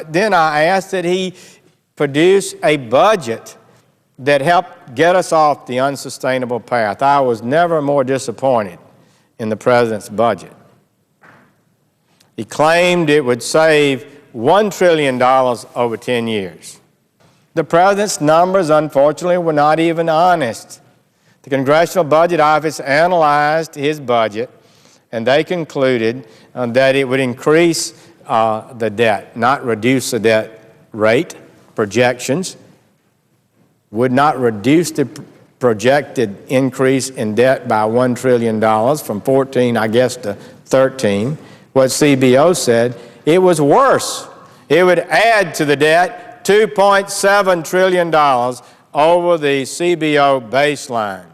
Then I asked that he produce a budget that helped get us off the unsustainable path. I was never more disappointed in the president's budget. He claimed it would save $1 trillion over 10 years. The president's numbers, unfortunately, were not even honest. The Congressional Budget Office analyzed his budget, and they concluded that it would increase the debt, not reduce the debt rate. Projections would not reduce the projected increase in debt by $1 trillion from 14, I guess, to 13. What CBO said, it was worse. It would add to the debt $2.7 trillion over the CBO baseline.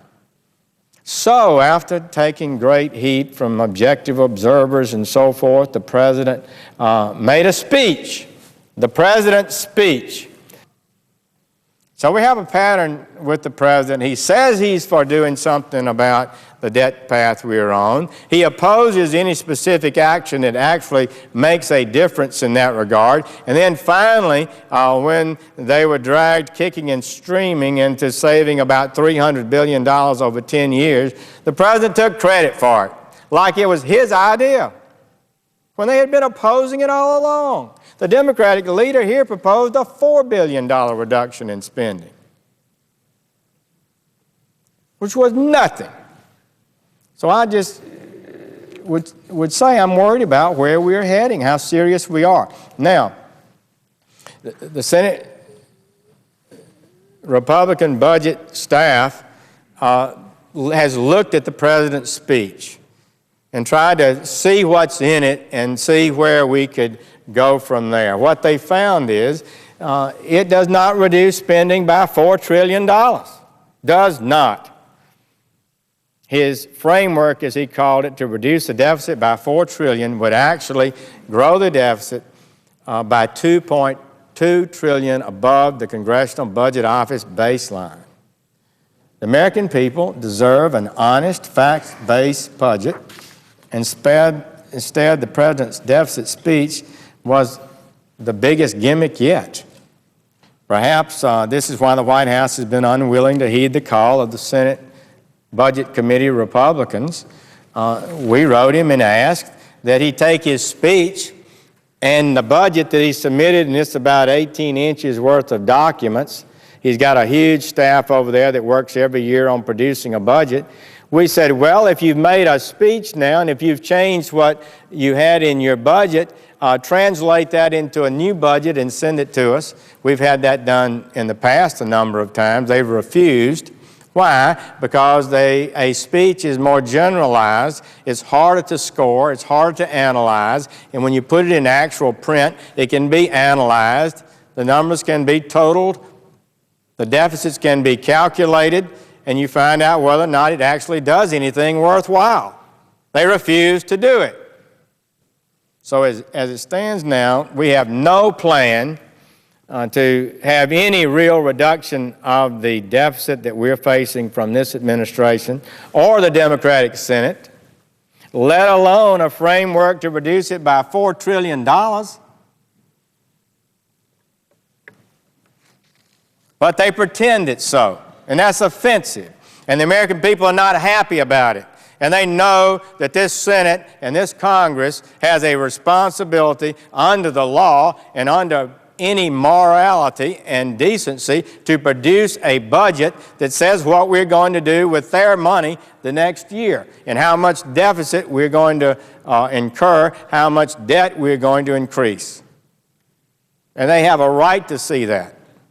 So, after taking great heat from objective observers and so forth, the president made a speech, the president's speech. So we have a pattern with the president. He says he's for doing something about the debt path we're on. He opposes any specific action that actually makes a difference in that regard. And then finally, when they were dragged kicking and screaming into saving about $300 billion over 10 years, the president took credit for it, like it was his idea, when they had been opposing it all along. The Democratic leader here proposed a $4 billion reduction in spending, which was nothing. So I just would say I'm worried about where we're heading, how serious we are. Now, the Senate Republican budget staff has looked at the president's speech and tried to see what's in it and see where we could go from there. What they found is it does not reduce spending by $4 trillion. Does not. His framework, as he called it, to reduce the deficit by $4 trillion would actually grow the deficit by $2.2 trillion above the Congressional Budget Office baseline. The American people deserve an honest, fact-based budget. Instead, the president's deficit speech was the biggest gimmick yet. Perhaps this is why the White House has been unwilling to heed the call of the Senate Budget Committee Republicans. We wrote him and asked that he take his speech and the budget that he submitted, and it's about 18 inches worth of documents. He's got a huge staff over there that works every year on producing a budget. We said, well, if you've made a speech now and if you've changed what you had in your budget, translate that into a new budget and send it to us. We've had that done in the past a number of times. They've refused. Why? Because a speech is more generalized, it's harder to score, it's harder to analyze, and when you put it in actual print, it can be analyzed, the numbers can be totaled, the deficits can be calculated, and you find out whether or not it actually does anything worthwhile. They refuse to do it. So as it stands now, we have no plan to have any real reduction of the deficit that we're facing from this administration or the Democratic Senate, let alone a framework to reduce it by $4 trillion. But they pretend it's so, and that's offensive. And the American people are not happy about it. And they know that this Senate and this Congress has a responsibility under the law and under any morality and decency to produce a budget that says what we're going to do with their money the next year and how much deficit we're going to incur, how much debt we're going to increase. And they have a right to see that.